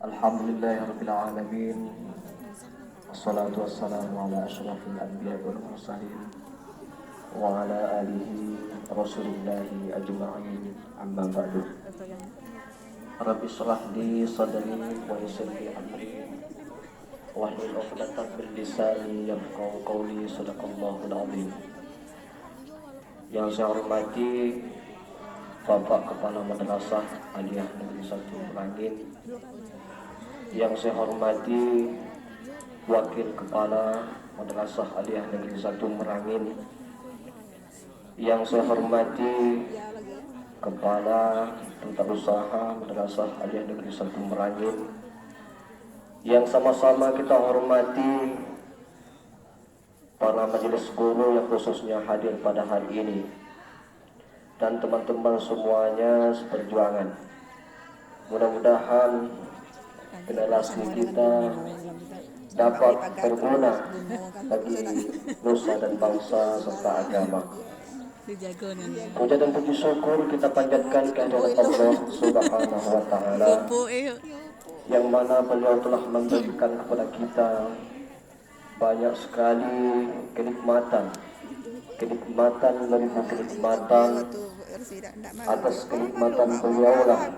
Alhamdulillahirabbil alamin. Wassalatu wassalamu ala asyrafil anbiya'i wal mursalin wa ala alihi rasulillahi ajma'in. Amma ba'du. Rabbi shrah li sadri wa yassir li amri wahlul 'uqdatam min lisani yafqahu qawli. Shadaqallahul 'azim. Yang saya hormati Bapak Kepala Madrasah Aliyah Negeri 1 Merangin, yang saya hormati Wakil Kepala Madrasah Aliyah Negeri 1 Merangin, yang saya hormati Kepala Tata Usaha Madrasah Aliyah Negeri 1 Merangin, yang sama-sama kita hormati para majelis guru yang khususnya hadir pada hari ini, dan teman-teman semuanya seperjuangan. Mudah-mudahan generasi kita dapat berguna bagi nusa dan bangsa serta agama. Puja dan puji syukur kita panjatkan kehadirat Allah Subhanahu wa Ta'ala, yang mana beliau telah memberikan kepada kita banyak sekali kenikmatan meribu kenikmatan. Atas kenikmatan beliau lah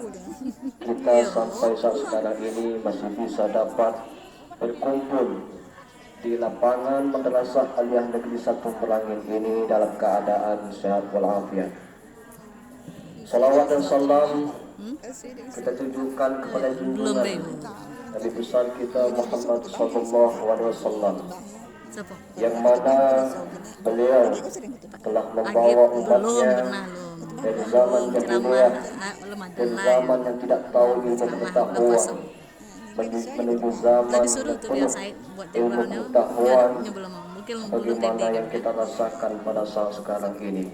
kita sampai saat sekarang ini masih bisa dapat berkumpul di lapangan Madrasah Aliyah Negeri 1 Merangin ini dalam keadaan sehat walafiat. Salawat dan salam kita tunjukkan kepada junjungan Nabi besar kita Muhammad SAW, yang mana beliau telah membawa umatnya dari zaman jahiliyah, dari zaman yang tidak tahu ilmu pengetahuan, menuju zaman yang penuh ilmu pengetahuan, bagaimana yang kita rasakan pada saat sekarang ini,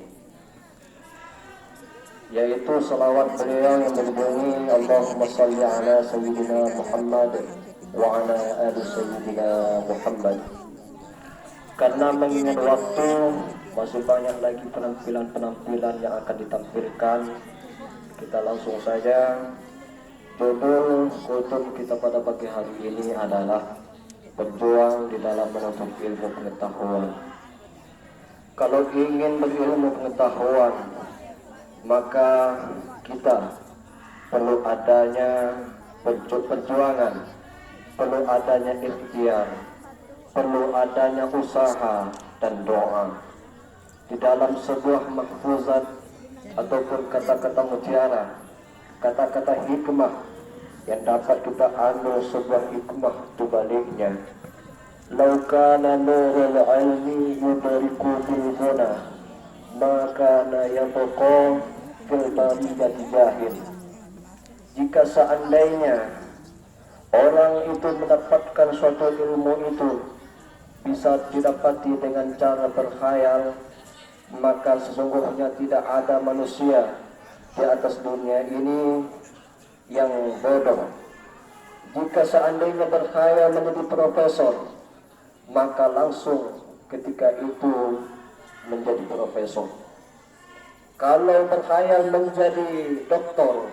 yaitu salawat beliau yang berbunyi Allahumma salli ala sayyidina Muhammad wa ala ali sayyidina Muhammad. Karena mengingat waktu, masih banyak lagi penampilan-penampilan yang akan ditampilkan. Kita langsung saja. Judul kutub kita pada pagi hari ini adalah berjuang di dalam menuntut ilmu pengetahuan. Kalau ingin berilmu pengetahuan, maka kita perlu adanya perjuangan, perlu adanya ikhtiar, perlu adanya usaha dan doa. Di dalam sebuah mahfuzat ataupun kata-kata mutiara, kata-kata hikmah yang dapat kita ambil sebuah hikmah di baliknya. Lau kana nurul ilmi yudriku bil ghuna, maka la yabqa fil bariyati jahil. Jika seandainya orang itu mendapatkan suatu ilmu itu bisa didapati dengan cara berkhayal, maka sesungguhnya tidak ada manusia di atas dunia ini yang bodoh. Jika seandainya berkhayal menjadi profesor, maka langsung ketika itu menjadi profesor. Kalau berkhayal menjadi doktor,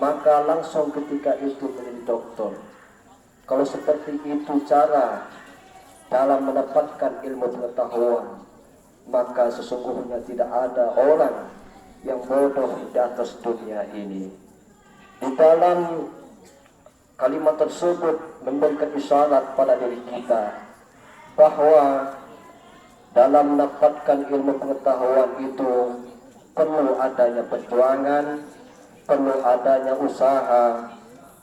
maka langsung ketika itu menjadi doktor. Kalau seperti itu cara dalam mendapatkan ilmu pengetahuan, maka sesungguhnya tidak ada orang yang bodoh di atas dunia ini. Di dalam kalimat tersebut memberikan isyarat pada diri kita bahwa dalam mendapatkan ilmu pengetahuan itu perlu adanya perjuangan, perlu adanya usaha,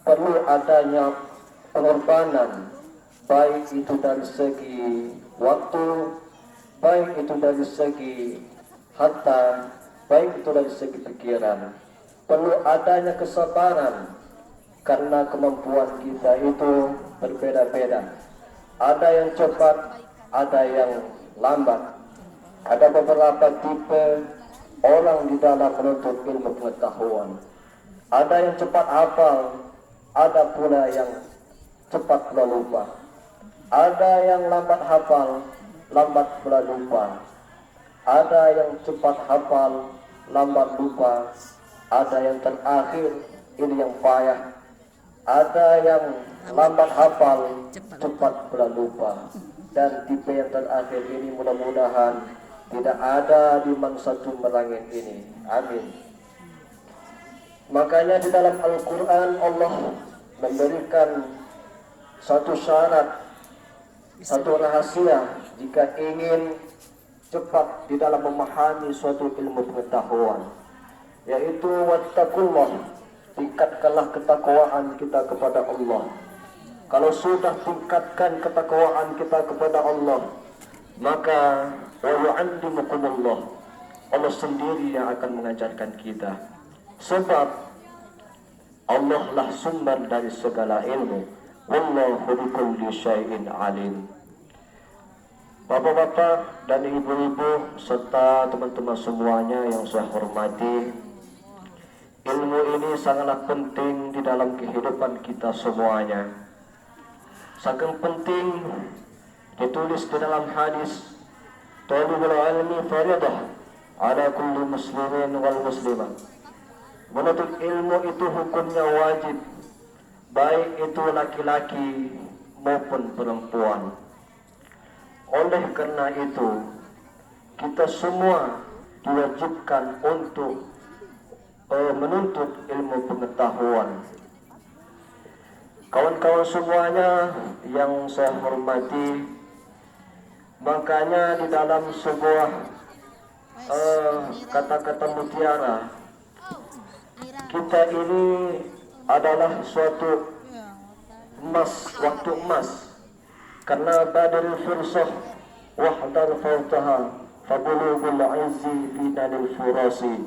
perlu adanya pengorbanan, baik itu dari segi waktu, baik itu dari segi harta, baik itu dari segi pikiran. Perlu adanya kesabaran, karena kemampuan kita itu berbeda-beda. Ada yang cepat, ada yang lambat. Ada beberapa tipe orang di dalam menuntut ilmu pengetahuan. Ada yang cepat hafal, ada pula yang cepat pula lupa. Ada yang lambat hafal, lambat pula lupa. Ada yang cepat hafal, lambat lupa. Ada yang terakhir, ini yang payah, Ada yang lambat hafal, cepat pula lupa. Dan tipe yang terakhir ini mudah-mudahan tidak ada di mangsa cemerlangit ini. Amin. Makanya di dalam Al-Quran Allah memberikan satu syarat, satu rahasia jika ingin cepat di dalam memahami suatu ilmu pengetahuan, yaitu wattaqullah, tingkatkanlah ketakwaan kita kepada Allah. Kalau sudah tingkatkan ketakwaan kita kepada Allah, maka wa yu'allimukumullah, Allah sendiri yang akan mengajarkan kita. Sebab Allah lah sumber dari segala ilmu. Wallahu bikulli syai'in alim. Bapak-bapak dan ibu-ibu serta teman-teman semuanya yang saya hormati, ilmu ini sangatlah penting di dalam kehidupan kita semuanya. Saking penting ditulis di dalam hadis, talibul ilmi faridah ala kulli muslimin wal muslimah. Menuntut ilmu itu hukumnya wajib, baik itu laki-laki maupun perempuan. Oleh karena itu, kita semua diwajibkan untuk menuntut ilmu pengetahuan. Kawan-kawan semuanya yang saya hormati, makanya di dalam sebuah kata-kata mutiara, kita ini adalah suatu emas, waktu emas. Karena badal fursah wahdar fautaha fabulughul izzi fi dalil furasi.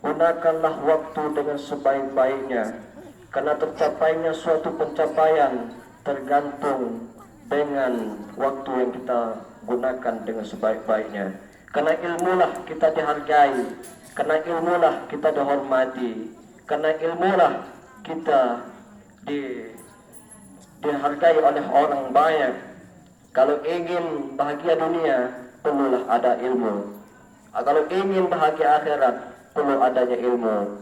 Gunakanlah waktu dengan sebaik-baiknya, karena tercapainya suatu pencapaian tergantung dengan waktu yang kita gunakan dengan sebaik-baiknya. Karena ilmulah kita dihargai, karena ilmulah kita dihormati, karena ilmulah kita dihargai oleh orang banyak. Kalau ingin bahagia dunia, perlulah ada ilmu. Kalau ingin bahagia akhirat, perlu adanya ilmu.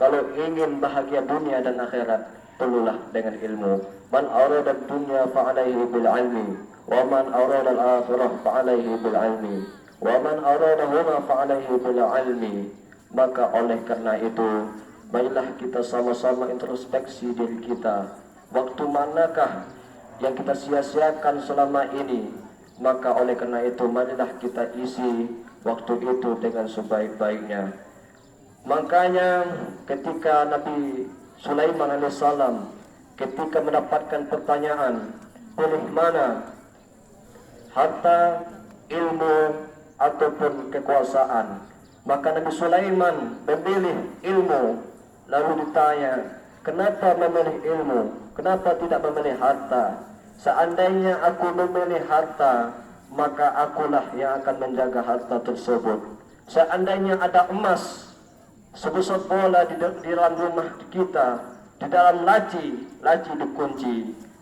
Kalau ingin bahagia dunia dan akhirat, perlulah dengan ilmu. Man arada dunya fa'alaihi bil ilmi, wa man arada al-akhirah fa'alaihi bil ilmi, wa man arada huma fa'alaihi bil ilmi. Maka oleh karena itu, baiklah kita sama-sama introspeksi diri kita. Waktu manakah yang kita sia-siakan selama ini? Maka oleh karena itu, marilah kita isi waktu itu dengan sebaik-baiknya. Makanya ketika Nabi Sulaiman alaihissalam ketika mendapatkan pertanyaan, pilih mana, harta, ilmu, ataupun kekuasaan, maka Nabi Sulaiman memilih ilmu. Lalu ditanya, kenapa memilih ilmu? Kenapa tidak memilih harta? Seandainya aku memilih harta, maka akulah yang akan menjaga harta tersebut. Seandainya ada emas sebesar bola di dalam rumah kita, di dalam laci dikunci,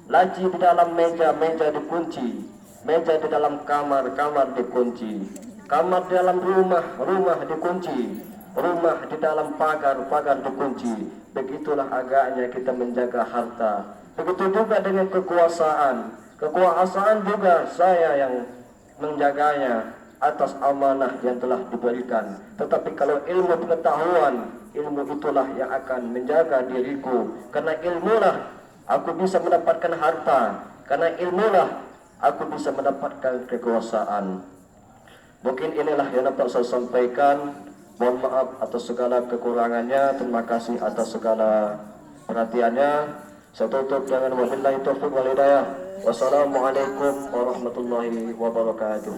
laci di dalam meja dikunci, meja di dalam kamar dikunci, kamar di dalam rumah dikunci, rumah di dalam pagar dikunci. Begitulah agaknya kita menjaga harta. Begitu juga dengan kekuasaan. Kekuasaan juga saya yang menjaganya atas amanah yang telah diberikan. Tetapi kalau ilmu pengetahuan, ilmu itulah yang akan menjaga diriku. Karena ilmulah aku bisa mendapatkan harta. Karena ilmulah aku bisa mendapatkan kekuasaan. Mungkin inilah yang dapat saya sampaikan. Mohon maaf atas segala kekurangannya. Terima kasih atas segala perhatiannya. Saya tutup dengan wabillahi taufiq wal hidayah. Wassalamualaikum warahmatullahi wabarakatuh.